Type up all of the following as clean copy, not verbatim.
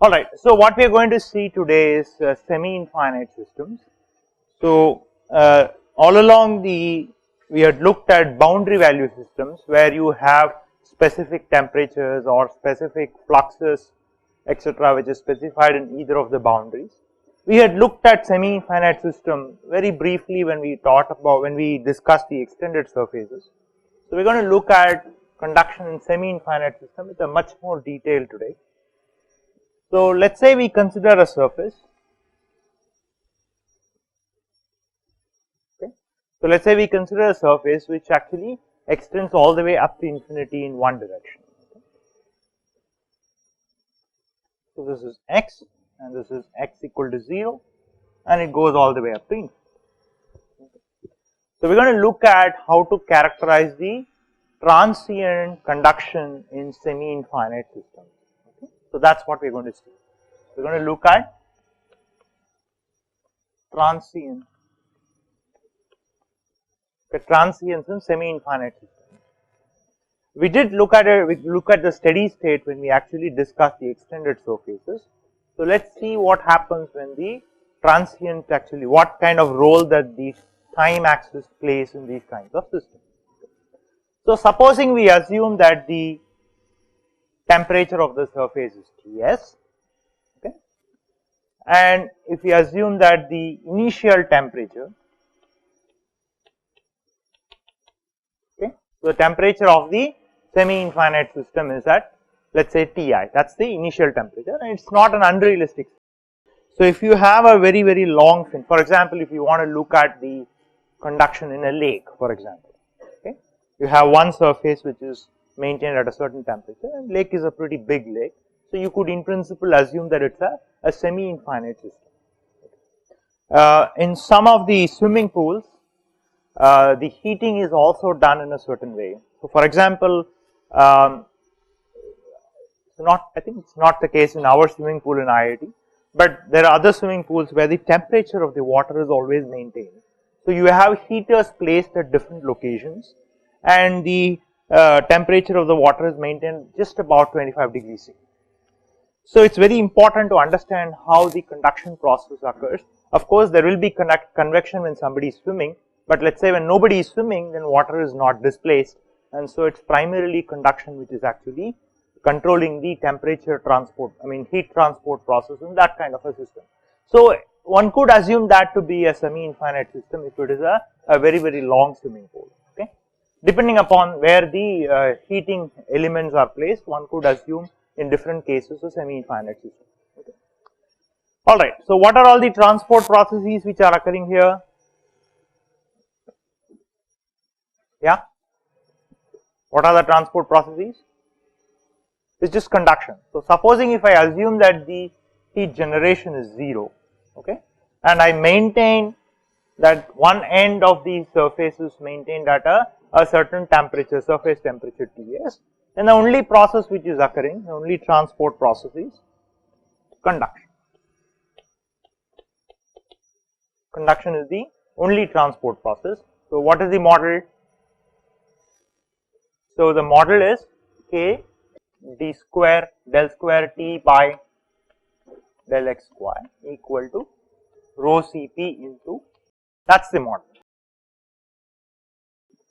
Alright, so what we are going to see today is semi-infinite systems. So, all along we had looked at boundary value systems where you have specific temperatures or specific fluxes etc., which is specified in either of the boundaries. We had looked at semi-infinite system very briefly when we discussed the extended surfaces. So, we are going to look at conduction in semi-infinite system with a much more detail today. So, let us say we consider a surface. Okay. So, let us say we consider a surface which actually extends all the way up to infinity in one direction. Okay. So, this is x and this is x equal to 0 and it goes all the way up to infinity. Okay. So, we are going to look at how to characterize the transient conduction in semi-infinite systems. Okay. So, that is what we are going to see. We are going to look at transient, transients in semi-infinite systems. We did look at it, we look at the steady state when we actually discussed the extended surfaces. So, let us see what happens when the transient actually, what kind of role that the time axis plays in these kinds of systems. So, supposing we assume that the temperature of the surface is Ts, okay, and if we assume that the initial temperature, okay, so the temperature of the semi-infinite system is at, let us say Ti, that is the initial temperature and it is not an unrealistic. So, if you have a very long fin, for example, if you want to look at the conduction in a lake, for example, okay, you have one surface which is maintained at a certain temperature and lake is a pretty big lake. So, you could in principle assume that it is a semi-infinite system. In some of the swimming pools, the heating is also done in a certain way. So, for example, I think it is not the case in our swimming pool in IIT, but there are other swimming pools where the temperature of the water is always maintained. So, you have heaters placed at different locations and the temperature of the water is maintained just about 25 degrees C. So, it is very important to understand how the conduction process occurs. Of course, there will be convection when somebody is swimming, but let us say when nobody is swimming, then water is not displaced and so it is primarily conduction which is actually controlling the temperature transport, heat transport process in that kind of a system. So, one could assume that to be a semi-infinite system if it is a very long swimming pool, okay. Depending upon where the heating elements are placed, one could assume in different cases a semi-infinite system, okay. Alright, so what are all the transport processes which are occurring here? Yeah, what are the transport processes? It's just conduction. So, supposing if I assume that the heat generation is 0, okay, and I maintain that one end of the surface is maintained at a certain temperature, surface temperature Ts, then the only process which is occurring, the only transport process is conduction. Conduction is the only transport process. So, what is the model? So, the model is K d square del square T by del x square equal to rho Cp into, that is the model.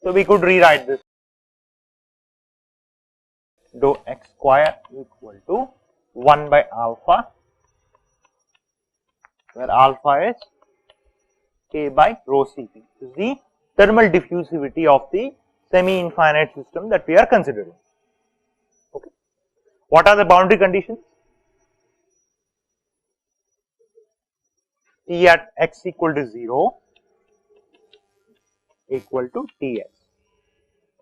So, we could rewrite this dou x square equal to 1 by alpha, where alpha is K by rho Cp. This is the thermal diffusivity of the semi-infinite system that we are considering. Okay. What are the boundary conditions? T at x equal to 0 equal to Ts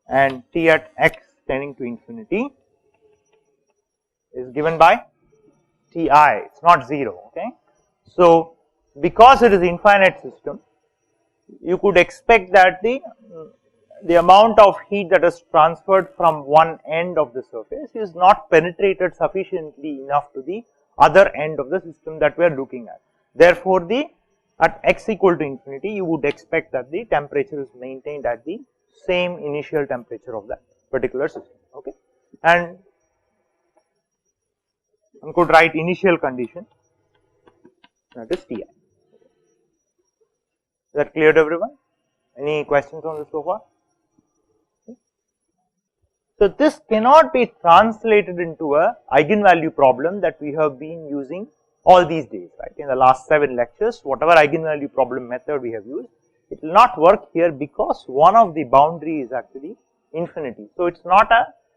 and T at x tending to infinity is given by Ti, it is not 0, okay. So, because it is infinite system, you could expect that the amount of heat that is transferred from one end of the surface is not penetrated sufficiently enough to the other end of the system that we are looking at. Therefore, at x equal to infinity, you would expect that the temperature is maintained at the same initial temperature of that particular system, okay. And one could write initial condition, that is Ti. Is that clear to everyone? Any questions on this so far? So this cannot be translated into a eigenvalue problem that we have been using all these days, right? In the last 7 lectures, whatever eigenvalue problem method we have used, it will not work here because one of the boundary is actually infinity. So it's not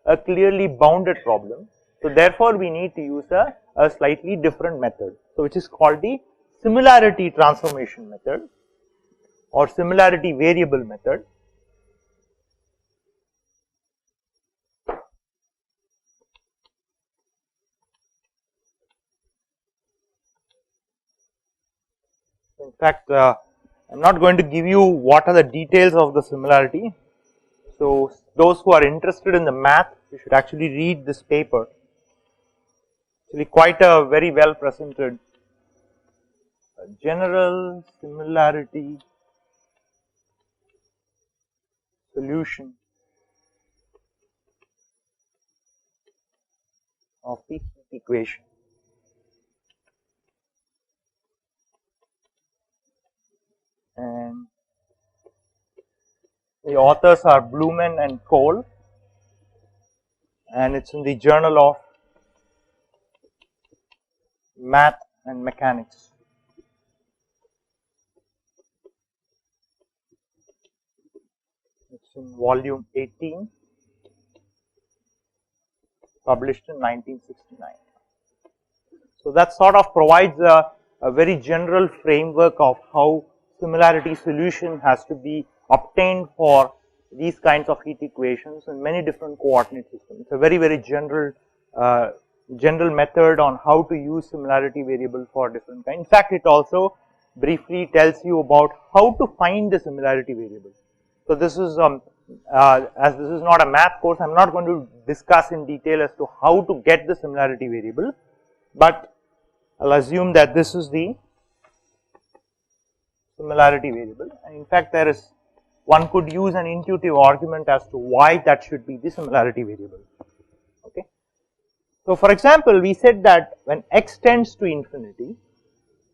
a clearly bounded problem. So therefore we need to use a slightly different method. So which is called the similarity transformation method or similarity variable method. In fact, I am not going to give you what are the details of the similarity. So those who are interested in the math, you should actually read this paper. Actually quite a very well presented general similarity solution of the equation. And the authors are Blumen and Cole, and it's in the Journal of Math and Mechanics. It's in volume 18, published in 1969. So that sort of provides a very general framework of how similarity solution has to be obtained for these kinds of heat equations in many different coordinate systems. It's a very, very general method on how to use similarity variable for different kinds. In fact, it also briefly tells you about how to find the similarity variable. So this is as this is not a math course, I am not going to discuss in detail as to how to get the similarity variable, but I'll assume that this is the similarity variable, and in fact there is, one could use an intuitive argument as to why that should be the similarity variable. Okay. So for example, we said that when x tends to infinity,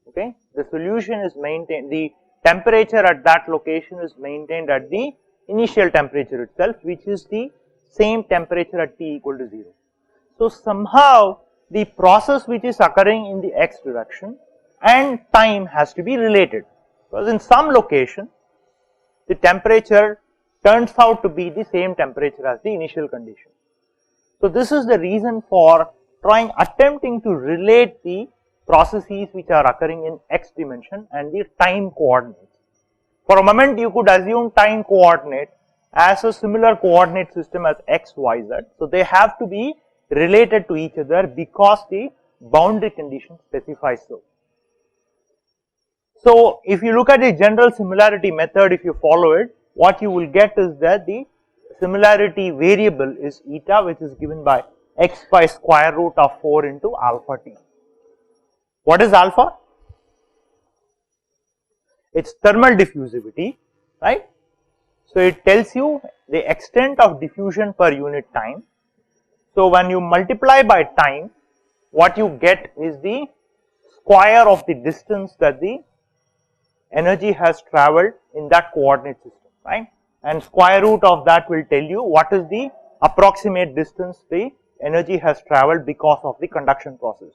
okay, the solution is maintained, the temperature at that location is maintained at the initial temperature itself, which is the same temperature at t equal to 0. So somehow the process which is occurring in the x direction and time has to be related, because in some location the temperature turns out to be the same temperature as the initial condition. So this is the reason for attempting to relate the processes which are occurring in x dimension and the time coordinates. For a moment you could assume time coordinate as a similar coordinate system as x, y, z. So they have to be related to each other because the boundary condition specifies so. So if you look at the general similarity method, if you follow it, what you will get is that the similarity variable is eta, which is given by x by square root of 4 into alpha t. What is alpha? It's thermal diffusivity, right? So it tells you the extent of diffusion per unit time. So when you multiply by time, what you get is the square of the distance that the energy has traveled in that coordinate system, right? And square root of that will tell you what is the approximate distance the energy has traveled because of the conduction process.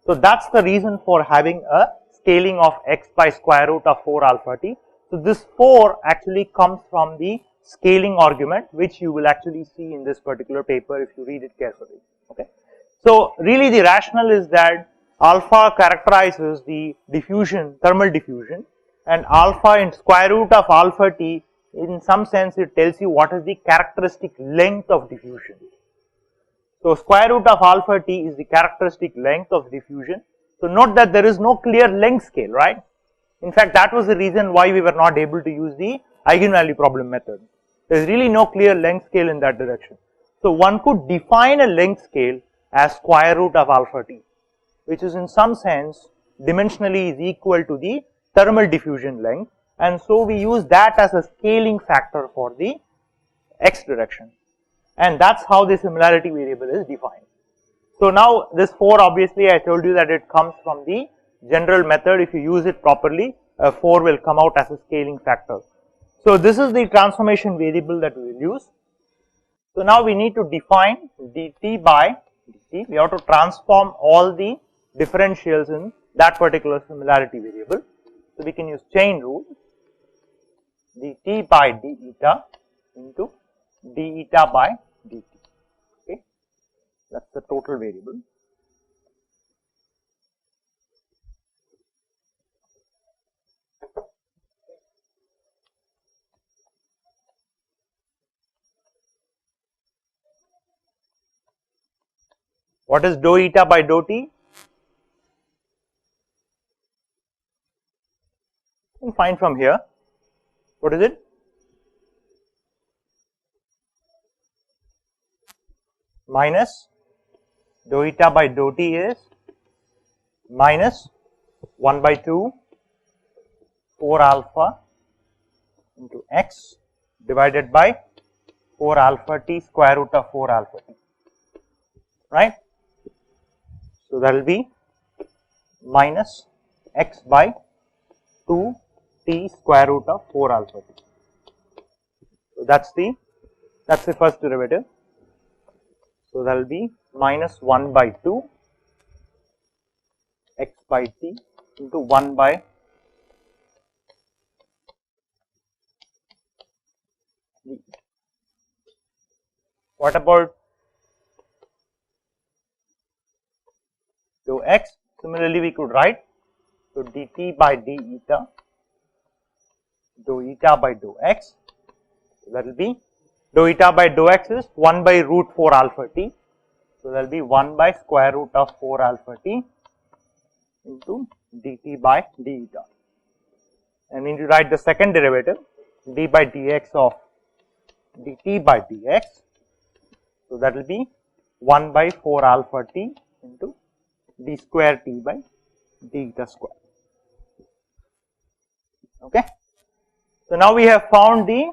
So that's the reason for having a scaling of x by square root of 4 alpha t. So this 4 actually comes from the scaling argument, which you will actually see in this particular paper if you read it carefully. Okay. So really the rationale is that alpha characterizes the diffusion, thermal diffusion, and alpha in square root of alpha t, in some sense it tells you what is the characteristic length of diffusion. So square root of alpha t is the characteristic length of diffusion. So note that there is no clear length scale, right? In fact, that was the reason why we were not able to use the eigenvalue problem method. There is really no clear length scale in that direction. So one could define a length scale as square root of alpha t, which is in some sense dimensionally is equal to the thermal diffusion length, and so we use that as a scaling factor for the x direction, and that's how the similarity variable is defined. So now this 4 obviously I told you that it comes from the general method. If you use it properly, 4 will come out as a scaling factor. So this is the transformation variable that we will use. So now we need to define dt by dt. We have to transform all the differentials in that particular similarity variable. So we can use chain rule, dt by d eta into d eta by dt. Okay, that's the total variable. What is dou eta by dou t? You can find from here. What is it? Minus dou eta by dou t is minus 1 by 2 4 alpha into x divided by 4 alpha t square root of 4 alpha t, right. So that will be minus x by 2 t square root of 4 alpha t. So that's the first derivative. So that will be minus 1 by 2 x by t into 1 by d. What about dou x? Similarly we could write, so dt by d eta dou eta by dou x, that will be dou eta by dou x is 1 by root 4 alpha t. So that will be 1 by square root of 4 alpha t into dt by d eta. And we need to write the second derivative, d by dx of dt by dx. So that will be 1 by 4 alpha t into d square t by d eta square. Okay. So now we have found the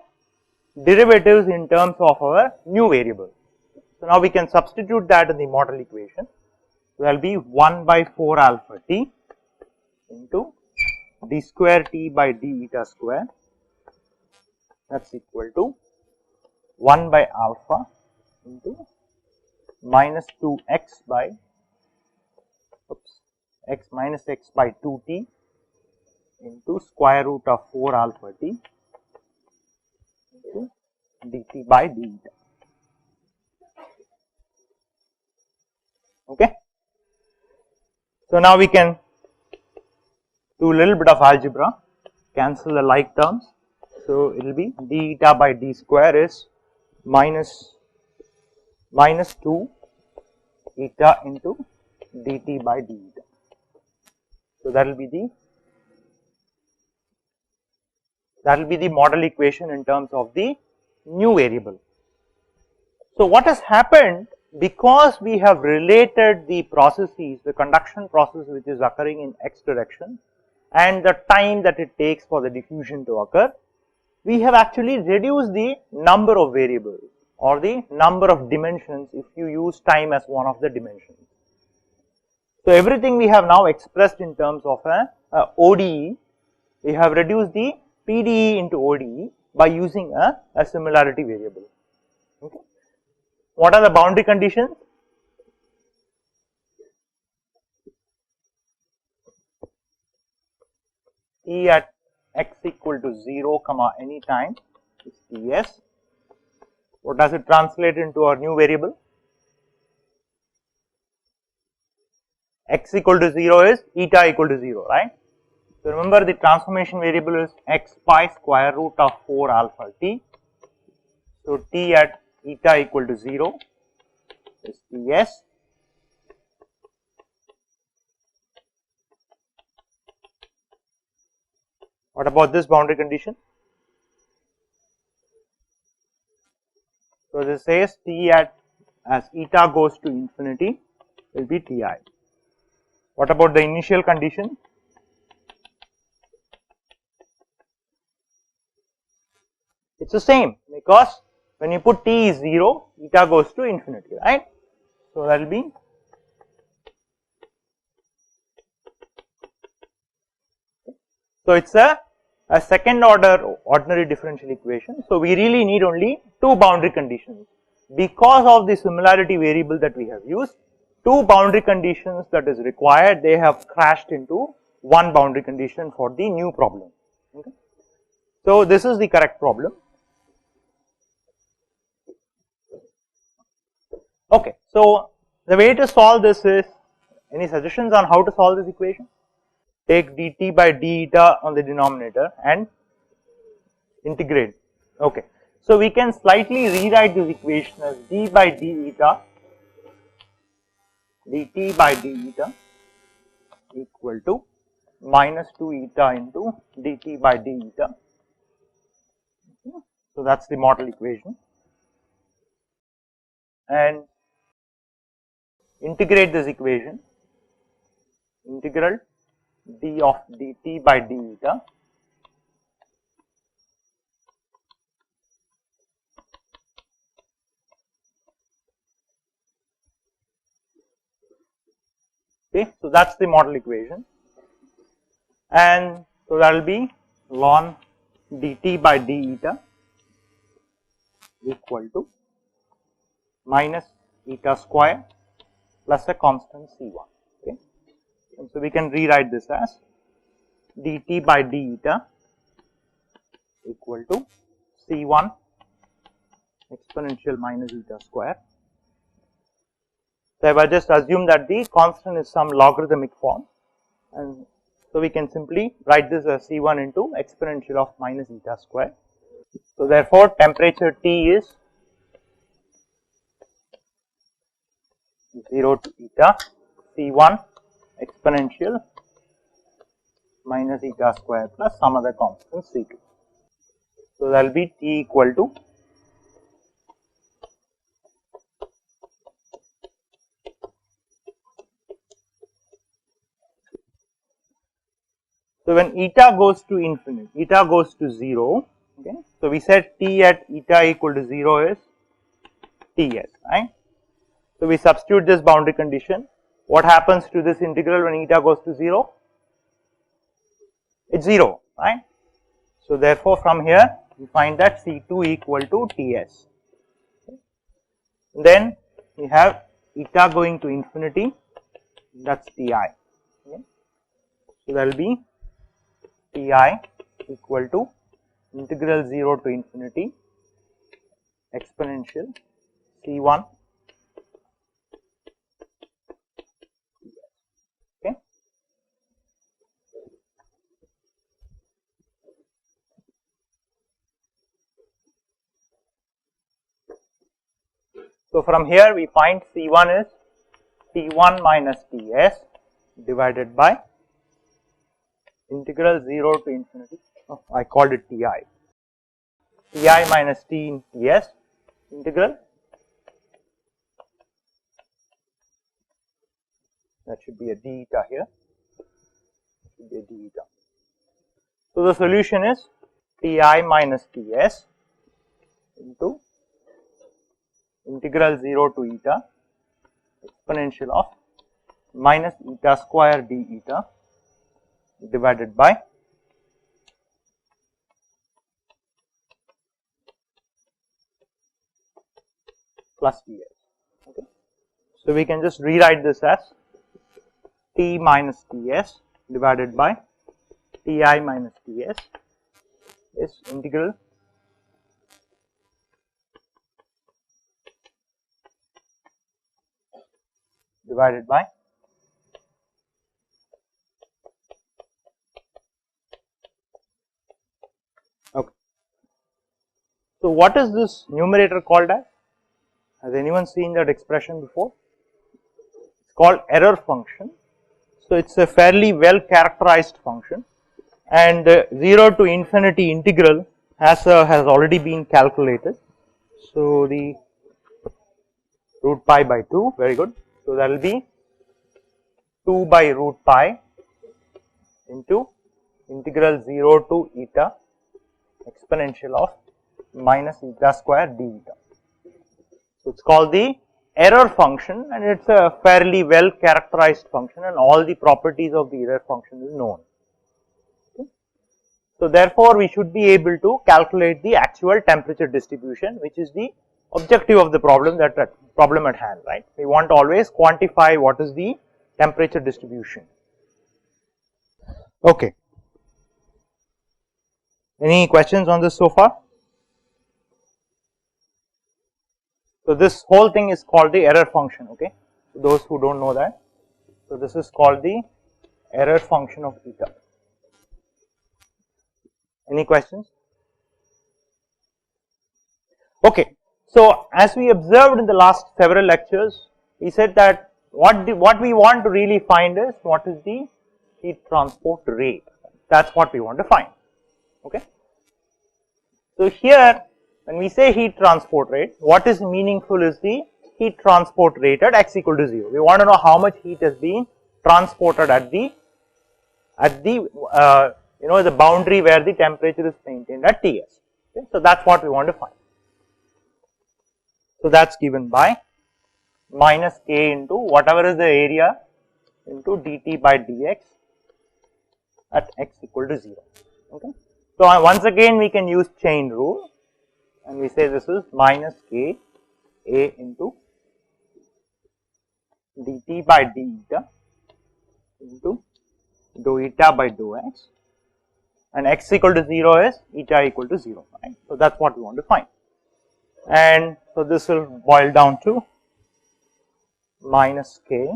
derivatives in terms of our new variable. So now we can substitute that in the model equation. So that will be 1 by 4 alpha t into d square t by d eta square, that's equal to 1 by alpha into minus 2x by x minus x by 2t into square root of 4 alpha t into dt by d eta. Okay. So now we can do a little bit of algebra, cancel the like terms. So it will be d eta by d square is minus 2 eta into dt by d eta. So that will be the model equation in terms of the new variable. So what has happened, because we have related the processes, the conduction process which is occurring in x direction and the time that it takes for the diffusion to occur, we have actually reduced the number of variables or the number of dimensions if you use time as one of the dimensions. So everything we have now expressed in terms of a ODE, we have reduced the PDE into ODE by using a similarity variable. Okay. What are the boundary conditions? T at x equal to 0 comma any time is Ts. What does it translate into our new variable? X equal to 0 is eta equal to 0, right? So remember the transformation variable is x by square root of 4 alpha t. So t at eta equal to 0 is Ts. What about this boundary condition? So this says t at as eta goes to infinity will be Ti. What about the initial condition? It's the same, because when you put t is 0, eta goes to infinity, right? So that will be So, it is a second order ordinary differential equation. So, we really need only two boundary conditions because of the similarity variable that we have used. Two boundary conditions that is required, they have crashed into one boundary condition for the new problem. Okay. So, this is the correct problem. Okay. So, the way to solve this is, any suggestions on how to solve this equation? Take dt by d eta on the denominator and integrate. Okay. So, we can slightly rewrite this equation as d by d eta dt by d eta equal to minus 2 eta into dt by d eta. So, that is the model equation, and integrate this equation, integral d of dt by d eta okay. So, that is the model equation, and so that will be ln dt by d eta equal to minus eta square plus a constant C1, okay. And so, we can rewrite this as dt by d eta equal to C1 exponential minus eta square. So, I just assume that the constant is some logarithmic form, and so we can simply write this as C1 into exponential of minus eta square. So, therefore, temperature T is 0 to eta C1 exponential minus eta square plus some other constant C2. So, that will be T equal to so when eta goes to infinity, eta goes to 0, okay. So, we said T at eta equal to 0 is Ts, right. So, we substitute this boundary condition. What happens to this integral when eta goes to 0? It is 0, right. So, therefore, from here we find that C2 equal to Ts. Then we have eta going to infinity, that is Ti. Okay. So, that will be Ti equal to integral 0 to infinity exponential C1 okay. So, from here we find C1 is T1 minus Ts divided by integral 0 to infinity, oh, I called it Ti, Ti minus T in Ts integral, that should be a d eta here, should be a d eta. So, the solution is Ti minus Ts into integral 0 to eta exponential of minus eta square d eta divided by plus Ts. Okay. So, we can just rewrite this as T minus Ts divided by Ti minus Ts is integral divided by okay. So, what is this numerator called as? Has anyone seen that expression before? It is called error function. So, it is a fairly well characterized function, and 0 to infinity integral has already been calculated. So, the root pi by 2, very good. So, that will be 2 by root pi into integral 0 to eta exponential of minus eta square d eta. So, it is called the error function, and it is a fairly well characterized function, and all the properties of the error function is known. Okay. So therefore, we should be able to calculate the actual temperature distribution, which is the objective of the problem at hand, right. We want to always quantify what is the temperature distribution. Okay. Any questions on this so far? So this whole thing is called the error function, okay. So those who don't know that. So this is called the error function of eta. Any questions? Okay. So as we observed in the last several lectures, we said that what we want to really find is what is the heat transport rate. That's what we want to find. Okay. So here when we say heat transport rate, what is meaningful is the heat transport rate at x equal to 0. We want to know how much heat is being transported at the the boundary where the temperature is maintained at Ts. Okay. So that's what we want to find. So that's given by minus k into whatever is the area into dt by dx at x equal to 0. Okay. So once again we can use chain rule and we say this is minus k a into dt by d eta into dou eta by dou x, and x equal to 0 is eta equal to 0, right. So that's what we want to find, and so this will boil down to minus k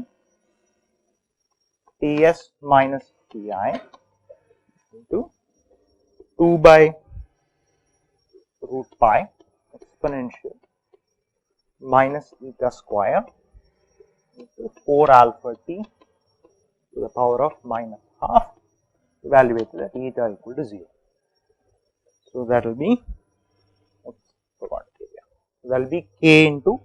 Ts minus Ti into 2 by root pi exponential minus eta square into 4 alpha t to the power of minus half evaluated at eta equal to 0. So that will be, that will be k into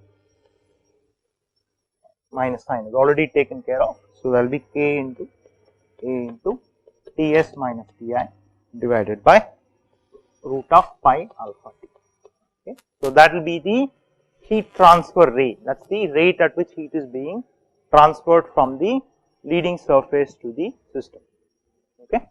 minus sign is already taken care of. So that will be k into a into Ts minus Ti divided by root of pi alpha t. Okay. So that will be the heat transfer rate, that is the rate at which heat is being transferred from the leading surface to the system. Okay.